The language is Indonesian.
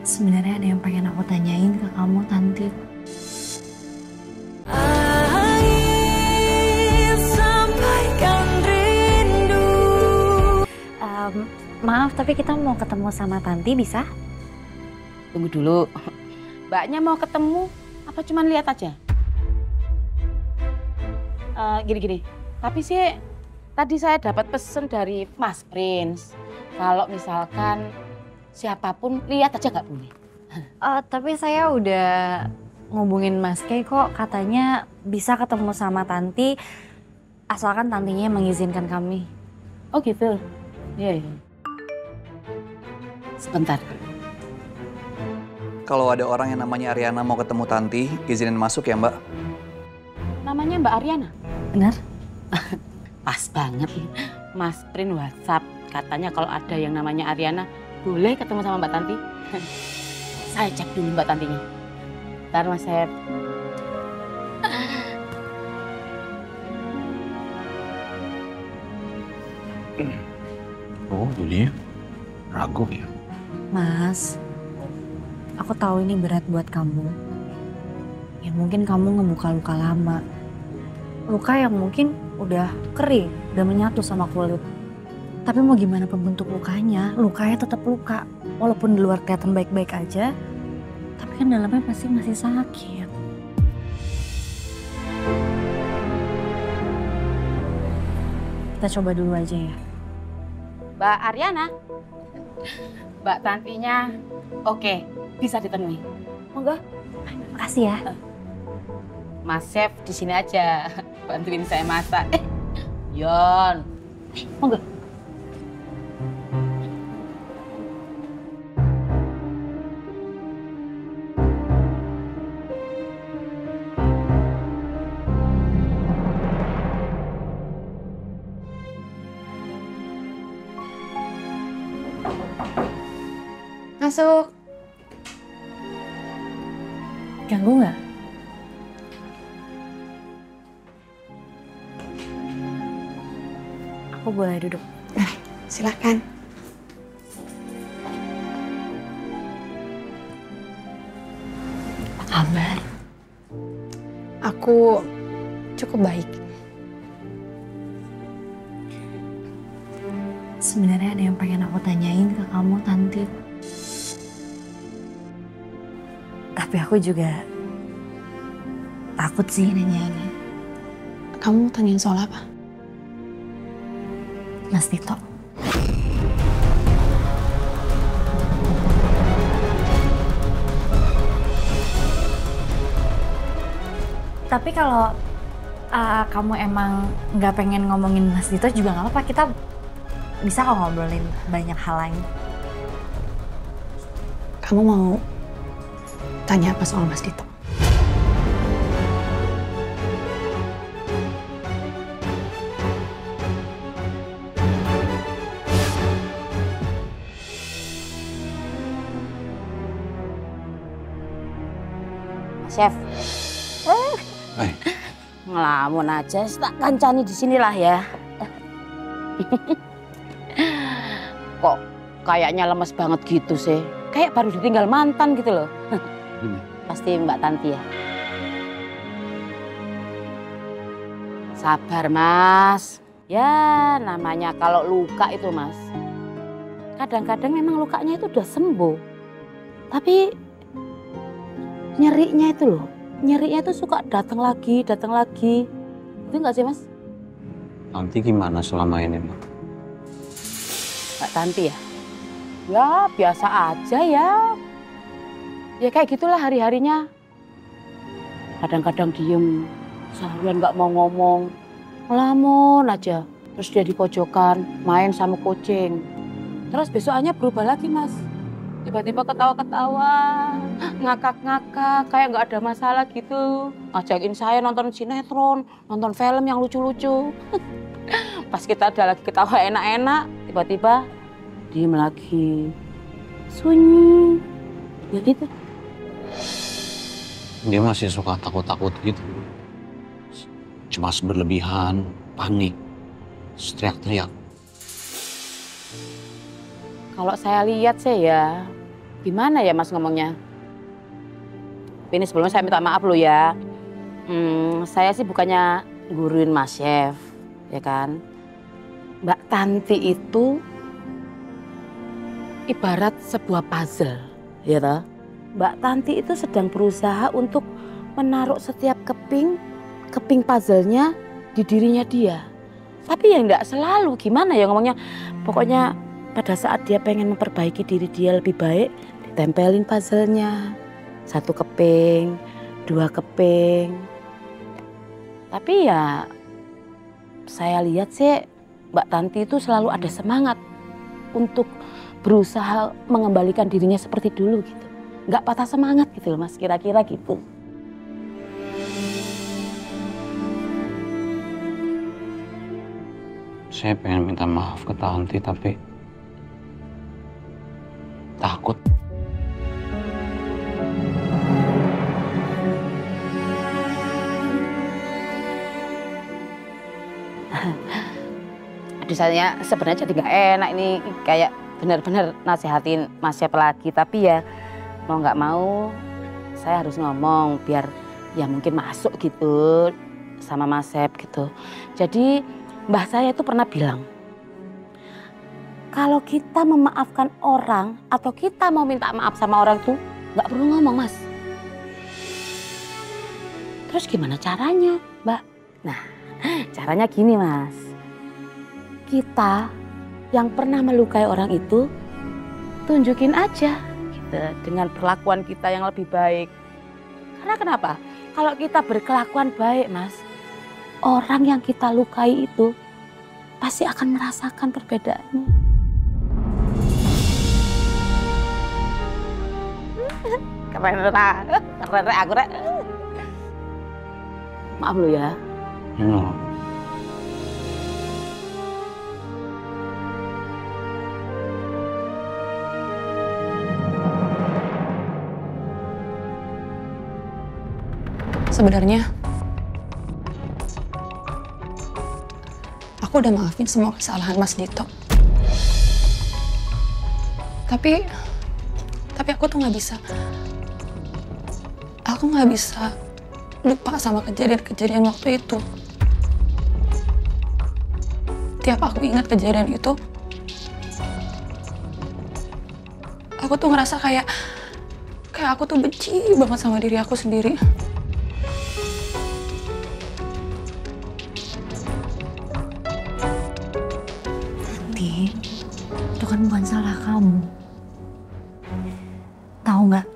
Sebenarnya ada yang pengen aku tanyain ke kamu, Tanti. Sampaikan rindu. Maaf, tapi kita mau ketemu sama Tanti, bisa? Tunggu dulu. Mbaknya mau ketemu, apa cuman lihat aja? Gini-gini, tapi sih tadi saya dapat pesan dari Mas Prince. Kalau misalkan siapapun lihat aja nggak boleh. Tapi saya udah ngubungin Mas Kay kok, katanya bisa ketemu sama Tanti asalkan Tantinya mengizinkan kami. Oh gitu? Iya. Sebentar. Kalau ada orang yang namanya Ariana mau ketemu Tanti, izinin masuk ya Mbak. Namanya Mbak Ariana? Benar? Pas banget. Mas Prince WhatsApp. Katanya kalau ada yang namanya Ariana, boleh ketemu sama Mbak Tanti. Saya cek dulu Mbak Tantinya. Ntar Mas Sep. Oh, jadi ragu ya? Mas, aku tahu ini berat buat kamu. Ya mungkin kamu ngebuka luka lama. Luka yang mungkin udah kering, udah menyatu sama kulit. Tapi mau gimana pun bentuk lukanya tetap luka. Walaupun di luar kelihatan baik-baik aja, tapi kan dalamnya pasti masih sakit. Kita coba dulu aja ya. Mbak Ariana, Mbak Tantinya oke, bisa ditemui. Monggo. Makasih ya. Mas Chef di sini aja, bantuin saya masak. Yon, monggo. Masuk. Ganggu nggak? Aku boleh duduk? Silakan. Apa kabar? Aku cukup baik. Sebenarnya ada yang pengen aku tanyain ke kamu, Tanti. Tapi aku juga takut sih nanyainnya. Kamu tanyain soal apa? Mas Tito. Tapi kalau kamu emang nggak pengen ngomongin Mas Tito juga nggak apa-apa. Kita bisa kok ngobrolin banyak hal lain. Kamu mau tanya apa soal Mas Dito? Chef. Ngelamun aja, tak kancani di sinilah ya. Kok kayaknya lemes banget gitu sih. Kayak baru ditinggal mantan gitu loh. Pasti Mbak Tanti ya. Sabar Mas. Ya namanya kalau luka itu Mas. Kadang-kadang memang lukanya itu udah sembuh. Tapi nyerinya itu loh. Nyerinya itu suka datang lagi, datang lagi. Itu enggak sih Mas? Nanti gimana selama ini, Mbak? Mbak Tanti ya? Ya biasa aja ya. Ya kayak gitulah hari-harinya. Kadang-kadang diem, seharian nggak mau ngomong. Ngelamun aja. Terus dia di pojokan, main sama kucing. Terus besokannya berubah lagi Mas. Tiba-tiba ketawa-ketawa, ngakak-ngakak, kayak nggak ada masalah gitu. Ngajakin saya nonton sinetron, nonton film yang lucu-lucu. Pas kita udah lagi ketawa enak-enak, tiba-tiba diem lagi. Sunyi. Ya gitu. Dia masih suka takut-takut gitu. Cemas berlebihan, panik, teriak-teriak. Kalau saya lihat sih ya, Gimana ya Mas ngomongnya? Tapi ini sebelumnya saya minta maaf loh ya. Saya sih bukannya guruin Mas Chef, ya kan? Mbak Tanti itu ibarat sebuah puzzle, ya toh? Mbak Tanti itu sedang berusaha untuk menaruh setiap keping puzzle-nya di dirinya dia. Tapi ya enggak selalu, gimana ya ngomongnya? Pokoknya pada saat dia pengen memperbaiki diri dia lebih baik, ditempelin puzzle-nya. 1 keping, 2 keping. Tapi ya saya lihat sih Mbak Tanti itu selalu ada semangat untuk berusaha mengembalikan dirinya seperti dulu gitu. Nggak patah semangat gitu loh Mas, kira-kira gitu. Saya pengen minta maaf ke Tanti tapi takut. Aduh saya sebenarnya jadi nggak enak ini kayak benar-benar nasihatin Mas Chef lagi. Tapi ya mau nggak mau saya harus ngomong biar ya mungkin masuk gitu sama Mas Chef gitu. Jadi mbah saya itu pernah bilang, kalau kita memaafkan orang atau kita mau minta maaf sama orang tuh nggak perlu ngomong Mas. Terus gimana caranya Mbak? Nah caranya gini Mas. Kita yang pernah melukai orang itu tunjukin aja gitu, dengan perlakuan kita yang lebih baik. Karena kenapa? Kalau kita berkelakuan baik Mas, orang yang kita lukai itu pasti akan merasakan perbedaannya. Keren aku rek. Maaf lo ya. No. Sebenarnya aku udah maafin semua kesalahan Mas Dito. Tapi aku tuh nggak bisa. Aku nggak bisa lupa sama kejadian-kejadian waktu itu. Tiap aku ingat kejadian itu, aku tuh ngerasa kayak aku tuh benci banget sama diri aku sendiri. Itu kan bukan salah kamu. Tahu nggak?